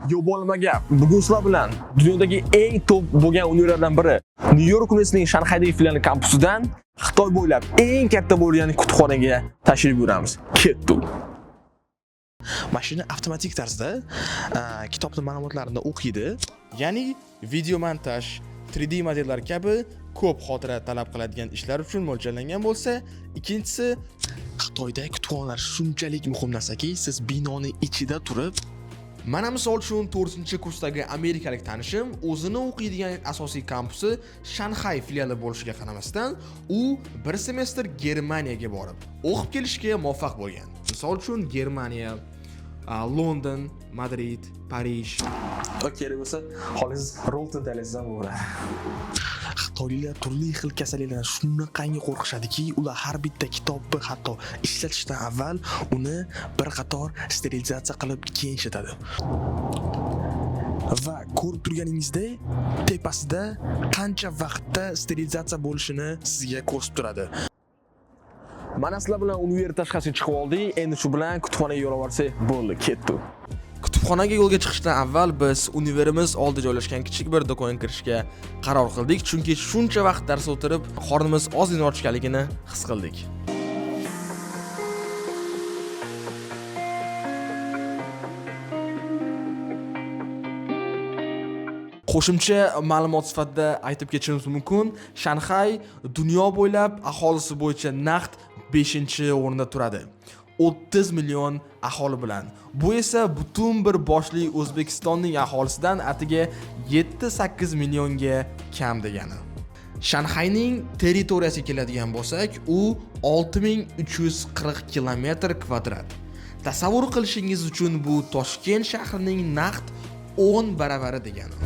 Yo bo'lmagan. Bugun sizlar bilan dunyodagi eng top bo'lgan universitetlardan biri New York Universitetining Shanxaydagi filiali kampusidan Xitoy bo'ylab eng katta bo'lgan kutubxonaga tashrif buyuramiz. Ketdik. Mashina avtomatik tarzda kitobning ma'lumotlarini o'qiydi. Ya'ni video montaj, 3D modellar kabi ko'p xotira talab qiladigan ishlar uchun mo'ljallangan bo'lsa, ikkinchisi Xitoyda kutubxonalar shunchalik muhim narsaki, siz binoni ichida turib, mana misol uchun 4-kursdagi amerikalik tanishim o'zini o'qiydigan asosiy kampusi Shanxay filiali bo'lishiga qaramasdan, u bir semestr Germaniyaga borib, o'qib kelishga muvaffaq bo'lgan. Misol uchun Germaniya, London, Madrid, Parij. Kerak bo'lsa, xolingiz Rolton talasizdan bo'ladi. Xitoyliklar turli xil kasalliklardan shunaqangi qo'rqishadiki, ular har bitta kitobni hatto ishlatishdan avval uni bir qator sterilizatsiya qilib keyin ishlatadi. Va ko'rib turganingizdek, tepasida qancha vaqtda sterilizatsiya bo'lishini sizga ko'rsatib turadi. Mana sizlar bilan universitet tashqarisiga chiqib oldik. Endi shu bilan kutubxonaga yo'l olsak bo'ldi, ketdik. Kutubxonaga yo'lga chiqishdan avval biz universitetimiz oldida joylashgan kichik bir do'konga kirishga qaror qildik, chunki shuncha vaqt dars o'tirib, qornimiz ozgina ochganligini his qildik. Qo'shimcha ma'lumot sifatida aytib ketishimiz mumkin, Shanxay dunyo bo'ylab aholisi bo'yicha naqd 5-o'rinda turadi. 30 million aholi bilan. Bu esa butun bir boshli O'zbekistonning aholisidan atiga 7-8 millionga kam degani. Shanxayning territoriyasiga keladigan bo'lsak, u 6340 kilometr kvadrat. Tasavvur qilishingiz uchun bu Toshkent shahrining naqd 10 baravari degani.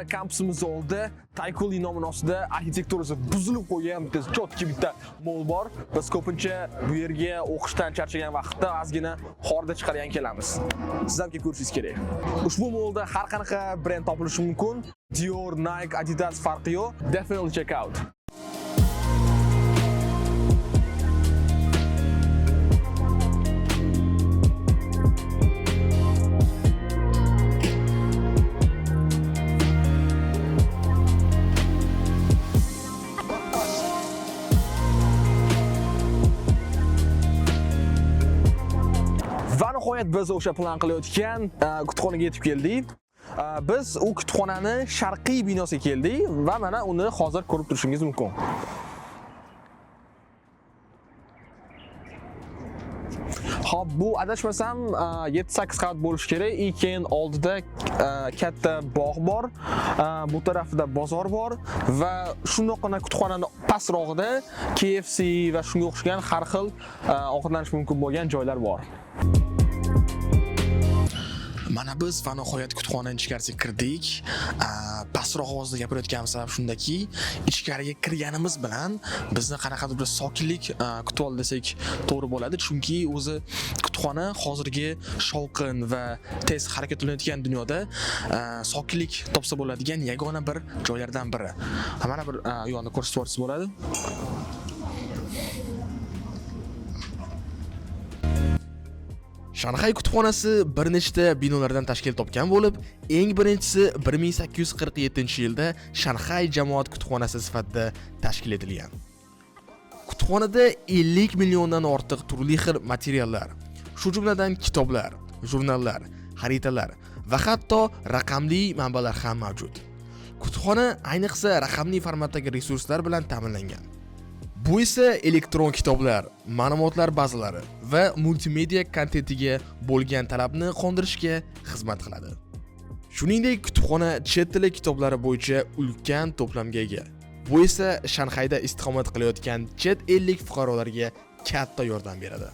Kampusimiz oldida Taykuli nomining ostida arxitekturasi buzilib qo'ygan bitta chotki bitta mol bor. Biz ko'pincha bu yerga o'qishdan charchagan vaqtda ozgina xorda chiqargan kelamiz. Siz ham ko'rishingiz kerak. Ushbu molda har qanaqa brend topilishi mumkin. Dior, Nike, Adidas farqi yo'q. Definitely check out. Biz o'sha plan qilayotgan kutubxonaga yetib keldik. Biz u kutubxonani sharqiy binosiga keldik va mana uni hozir ko'rib turishingiz mumkin. Xo'p, bu adashmasam 7-8 qavat bo'lishi kerak. Keyin oldida katta bog' bor, bu tarafida bozor bor va shundoqqina kutubxonaning pastrog'ida KFC va shunga o'xshagan har xil ovqatlanish mumkin bo'lgan joylar bor. Mana biz va nihoyat kutubxonaning ichkarisiga kirdik. Pastroq ovozda gapirayotganim sabab shundaki, ichkariga kirganimiz bilan bizni qanaqadir bir sokinlik kutib oldi desak to'g'ri bo'ladi, chunki o'zi kutubxona hozirgi shovqin va tez harakatlanayotgan dunyoda sokinlik topsa bo'ladigan yagona bir joylardan biri. Mana bir yo'lni ko'rsatib o'tsangiz bo'ladi. Shanxay kutubxonasi bir nechta binolardan tashkil topgan bo'lib, eng birinchisi 1847-yilda Shanxay jamoat kutubxonasi sifatida tashkil etilgan. Kutubxonada 50 milliondan ortiq turli xil materiallar, shu jumladan kitoblar, jurnallar, xaritalar va hatto raqamli manbalar ham mavjud. Kutubxona ayniqsa raqamli formatdagi resurslar bilan ta'minlangan. Bu esa elektron kitoblar, ma'lumotlar bazalari va multimedia kontentiga bo'lgan talabni qondirishga xizmat qiladi. Shuningdek, kutubxona chet tili kitoblari bo'yicha ulkan to'plamga ega. Bu esa Shanxayda istiqomat qilayotgan chet ellik fuqarolarga katta yordam beradi.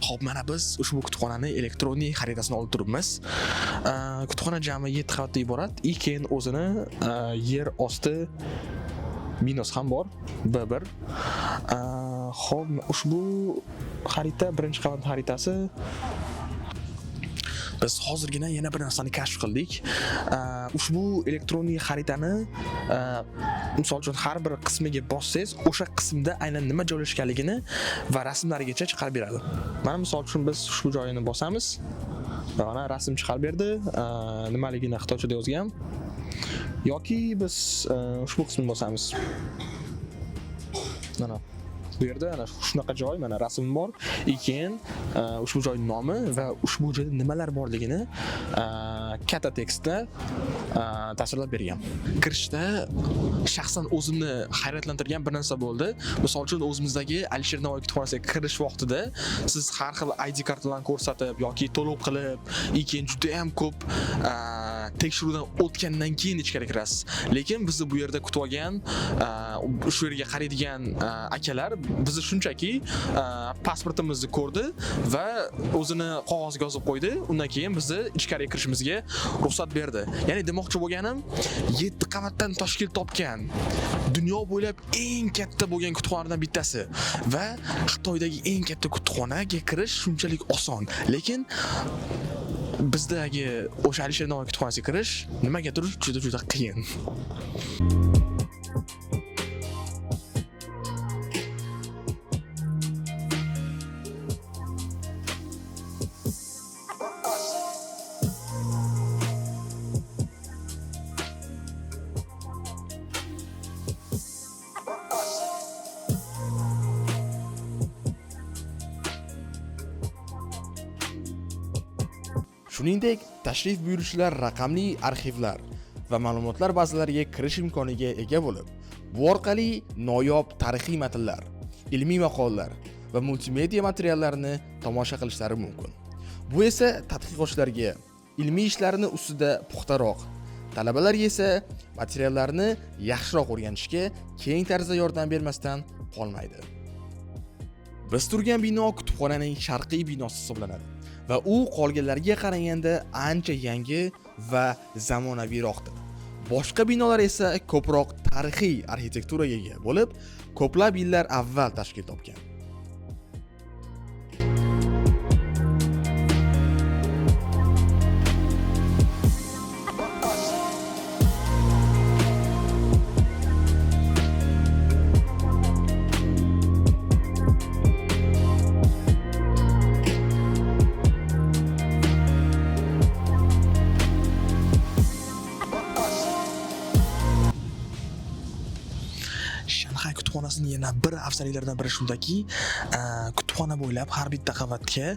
Xo'p, mana biz ushbu kutubxonaning elektronik xaritasini olib turibmiz. Kutubxona jami 7 qavatdan iborat, keyin o'zini yer osti binos ham bor, B1. Xo'p, ushbu xarita birinchi qavat xaritasi. Biz hozirgina yana bir narsani kashf qildik. Ushbu elektronik xaritani misol uchun har bir qismiga bossangiz, o'sha qismda aynan nima joylashganligini va rasmlarigacha chiqarib beradi. Mana misol uchun biz ushbu joyini bosamiz. Mana rasm chiqarib berdi, nimaligini xitoychada yozgan. Yoki biz ushbu qismni bosamiz. Mana bu yerda ana shunaqa joy, mana rasm bor. Keyin ushbu joyning nomi va ushbu joyda nimalar borligini katta tekstda tasvirlab bergan. Kirishda shaxsan o'zimni hayratlantirgan bir narsa bo'ldi. Misol uchun o'zimizdagi Alisher Navoiy kutubxonasiga kirish vaqtida siz har xil ID kartalarni ko'rsatib yoki to'lov qilib, keyin juda ham ko'p tekshiruvdan o'tgandan keyin ichkariga kirasiz. Lekin bizni bu yerda kutib olgan, shu yerga qaraydigan akalar bizni shunchaki pasportimizni ko'rdi va o'zini qog'ozga yozib qo'ydi. Undan keyin bizni ichkariga kirishimizga ruxsat berdi. Ya'ni demoqchi bo'lganim, 7 qavatdan tashkil topgan dunyo bo'ylab eng katta bo'lgan kutubxonalardan bittasi va Xitoydagi eng katta kutubxonaga kirish shunchalik oson. Lekin bizdagi o'sha Alisher Navoiy kutubxonasiga kirish nimagadir juda qiyin. Shuningdek, tashrif buyuruvchilar raqamli arxivlar va ma'lumotlar bazalariga kirish imkoniga ega bo'lib, bu orqali noyob tarixiy matnlar, ilmiy maqolalar va multimedia materiallarini tomosha qilishlari mumkin. Bu esa tadqiqotchilarga ilmiy ishlarini ustida puxtaroq, talabalarga esa materiallarni yaxshiroq o'rganishga keng tarzda yordam bermasdan qolmaydi. Biz turgan bino kutubxonaning sharqiy binosi hisoblanadi va u qolganlarga qaraganda ancha yangi va zamonaviyroqdir. Boshqa binolar esa ko'proq tarixiy arxitekturaga ega bo'lib, ko'plab yillar avval tashkil topgan. Shanxay kutubxonasining yana bir afzalliklaridan biri shundaki, kutubxona bo'ylab har bitta qavatga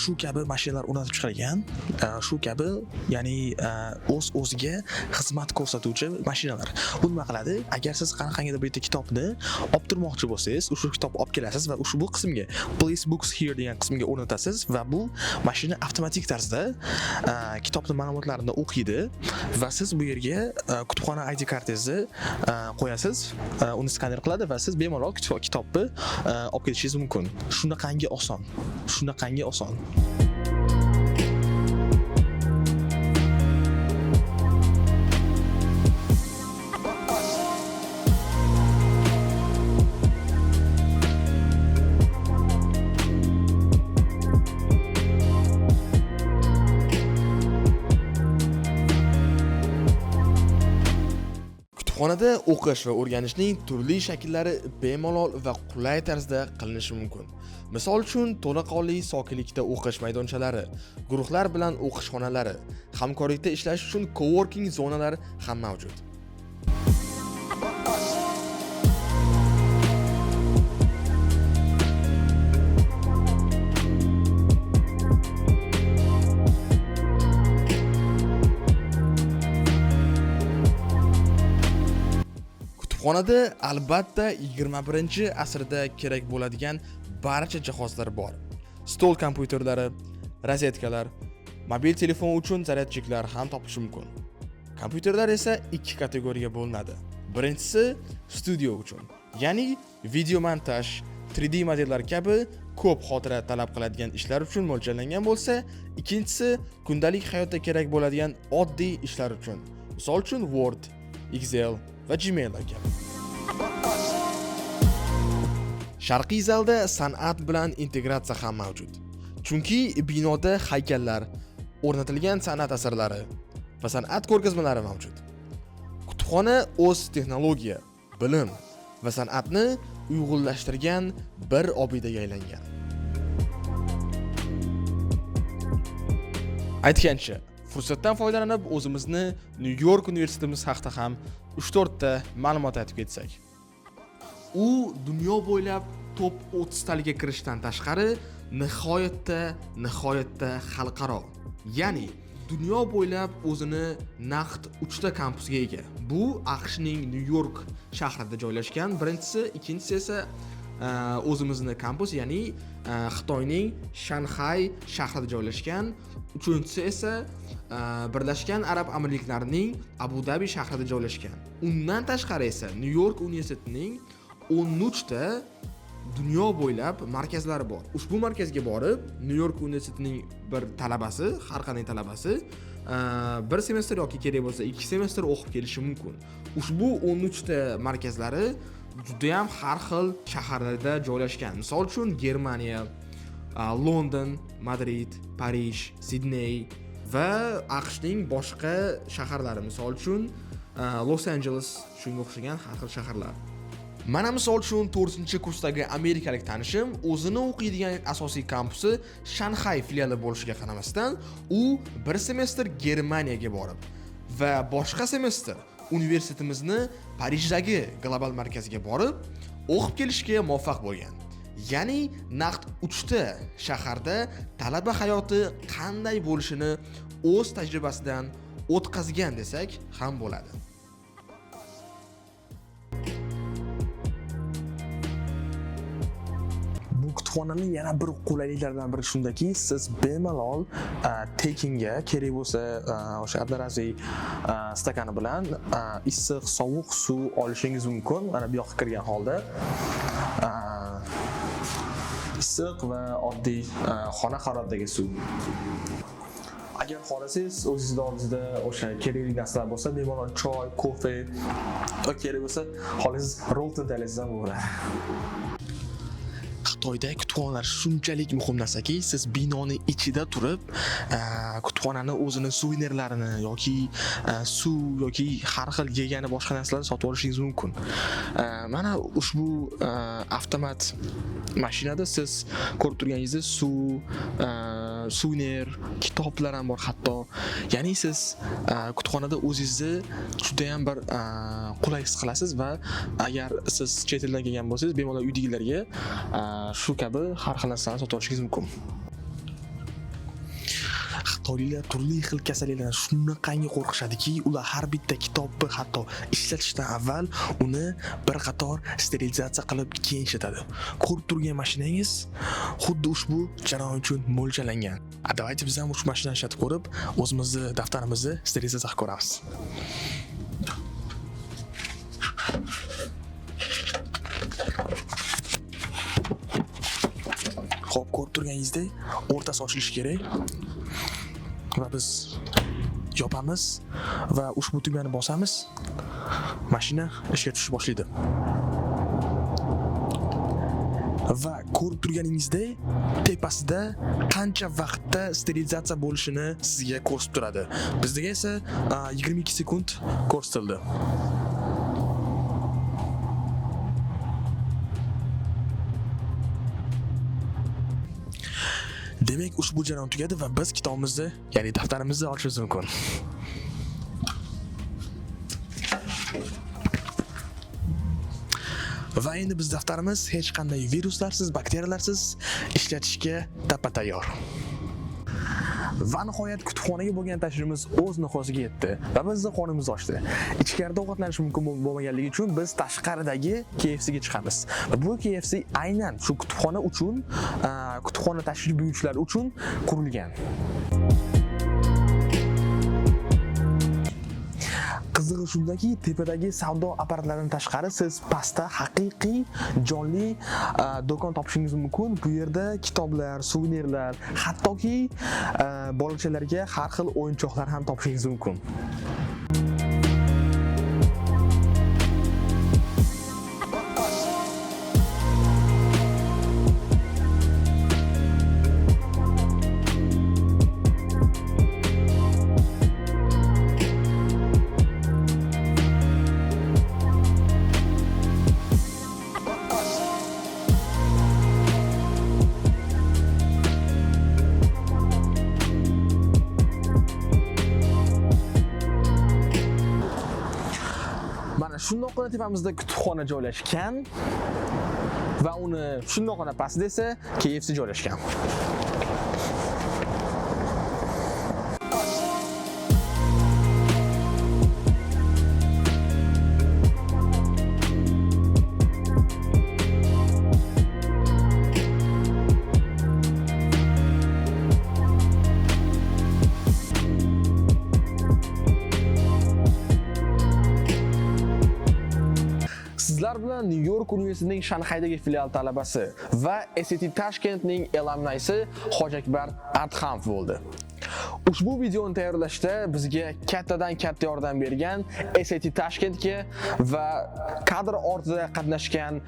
shu kabi mashinalar o'rnatib chiqilgan. Shu kabi, ya'ni o'ziga xizmat ko'rsatuvchi mashinalar. Bu nima qiladi? Agar siz qanaqangidir bitta kitobni olib turmoqchi bo'lsangiz, ushbu kitobni olib kelasiz va ushbu qismga Place Books Here degan qismga o'rnatasiz va bu mashina avtomatik tarzda kitobning ma'lumotlarini o'qiydi va siz bu yerga kutubxona ID kartangizni qo'yasiz. Uni skaner qiladi va siz bemalol kitobni olib ketishingiz mumkin. Shunaqangi oson. Shunaqangi oson. Kutubxonada o'qish va o'rganishning turli shakllari bemalol va qulay tarzda qilinishi mumkin. Misol uchun, to'laqonli sokinlikda o'qish maydonchalari, guruhlar bilan o'qish xonalari, hamkorlikda ishlash uchun coworking zonalar ham mavjud. Kutubxonada albatta 21-asrda kerak bo'ladigan barcha jihozlar bor. Stol kompyuterlari, rozetkalar, mobil telefon uchun zaryadchiklar ham topish mumkin. Kompyuterlar esa 2 kategoriyaga bo'linadi. Birinchisi studio uchun, ya'ni video montaj, 3D modellar kabi ko'p xotira talab qiladigan ishlar uchun mo'ljallangan bo'lsa, ikkinchisi kundalik hayotda kerak bo'ladigan oddiy ishlar uchun. Misol uchun Word, Excel va Gmail kabi. Sharqiy zalda san'at bilan integratsiya ham mavjud. Chunki binoda haykallar, o'rnatilgan san'at asarlari va san'at ko'rgazmalari mavjud. Kutubxona o'z texnologiya, bilim va san'atni uyg'unlashtirgan bir obidaga aylangan. Aytgancha, fursatdan foydalanib o'zimizni New York universitetimiz haqida ham 3-4 ta ma'lumot aytib ketsak. U dunyo bo'ylab top 30 taliga kirishdan tashqari nihoyatda xalqaro. Ya'ni dunyo bo'ylab o'zini naqd 3 ta kampusga ega. Bu AQShning New York shahrida joylashgan birinchisi, ikkinchisi esa o'zimizning kampus, ya'ni Xitoyning Shanxay shahrida joylashgan, uchinchisi esa Birlashgan Arab Amirliklarining Abu Dhabi shahrida joylashgan. Undan tashqari esa New York universitetining 13 ta dunyo bo'ylab markazlari bor. Ushbu markazga borib, New York universitetining bir talabasi, har qanday talabasi bir semestr yoki kerak bo'lsa 2 semestr o'qib kelishi mumkin. Ushbu 13 ta markazlari juda ham har xil shaharlarda joylashgan. Misol uchun Germaniya, London, Madrid, Parij, Sidney va AQShning boshqa shaharlari, misol uchun Los Angeles, shunga o'xshagan har xil shaharlar. Mana misol uchun 4-kursdagi amerikalik tanishim o'zini o'qiydigan asosiy kampusi Shanxay filiali bo'lishiga qaramasdan, u bir semestr Germaniyaga borib va boshqa semestr universitetimizni Parijdagi global markaziga borib o'qib kelishga muvaffaq bo'lgan. Ya'ni naqd 3 ta shaharda talaba hayoti qanday bo'lishini o'z tajribasidan o'tkazgan desak ham bo'ladi. Kutubxonaning yana bir qulayliklaridan biri shundaki, siz bemalol tekinga kerak bo'lsa o'sha abdaraziy stakani bilan issiq, sovuq suv olishingiz mumkin. Mana bu yoqqa kirgan holda issiq va oddiy xona haroratidagi suv. Agar xohlasangiz, o'zingizning oldingizda o'sha kerakli narsalar bo'lsa, bemalol choy, kofe yoki kerak bo'lsa, xohlasangiz rolton tayyorlasangiz ham bo'ladi. Xitoyda kutubxonalar shunchalik muhim narsaki, siz binoni ichida turib, kutubxonani o'zini suvenirlarini yoki suv yoki har xil yegani boshqa narsalarni sotib olishingiz mumkin. Mana ushbu avtomat mashinada siz ko'rib turganingizdek suv, suvenir, kitoblar ham bor hatto. Ya'ni siz kutubxonada o'zingizni juda ham bir qulay his qilasiz va agar siz chet eldan kelgan bo'lsangiz, bemalol uydagilarga shu kabi har xil narsalarni sotib olishingiz mumkin. Xitoyliklar turli xil kasalliklardan shunaqangi qo'rqishadiki, ular har bitta kitobni hatto ishlatishdan avval uni bir qator sterilizatsiya qilib keyin ishlatadi. Ko'rib turgan mashinangiz xuddi ushbu jarayon uchun mo'ljallangan. Davaychi biz ham ushbu mashinani ishlatib ko'rib, o'zimizni daftarimizni sterilizatsiya qilib ko'ramiz. Xo'p, ko'rib turganingizdek, o'rtasi ochilishi kerak. Va biz yopamiz va ushbu tugmani bosamiz. Mashina ishga tushib boshlaydi. Va ko'rib turganingizdek, tepasida qancha vaqtda sterilizatsiya bo'lishini sizga ko'rsatib turadi. Bizga esa 22 sekund ko'rsatildi. Demak, ushbu jarayon tugadi va biz kitobimizni, ya'ni daftarimizni ochishimiz mumkin. Va endi biz daftarimiz hech qanday viruslarsiz, bakteriyalarsiz ishlatishga tayyor. Va nihoyat kutubxonaga bo'lgan tashrifimiz o'z nihoyasiga yetdi va bizning qornimiz ochdi. Ichkarida ovqatlanish mumkin bo'lmaganligi uchun biz tashqaridagi KFC ga chiqamiz. Va bu KFC aynan shu kutubxona uchun, kutubxona tashrif buyuruvchilar uchun qurilgan. Qizig'i shundaki, tepadagi savdo apparatlaridan tashqari siz pastda haqiqiy jonli do'kon topishingiz mumkin. Bu yerda kitoblar, suvenirlar, hattoki bolachalarga har xil o'yinchoqlar ham topishingiz mumkin. shundoqqina tepamizda kutubxona joylashgan va uni shundoqqina pastida esa KFC joylashgan. Sizlar bilan New York universitetining Shanxaydagi filial talabasi va SAT Tashkentning alumnisi Hojakbar Adhamov bo'ldi. Ushbu videoni tayyorlashda bizga kattadan katta yordam bergan SAT Tashkentga va kadr ortida qatnashgan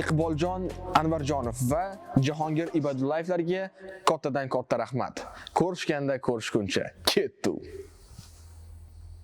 Iqboljon Anvarjonov va Jahongir Ibadullayevlarga kattadan katta rahmat. Ko'rishganda ko'rishguncha ketdi.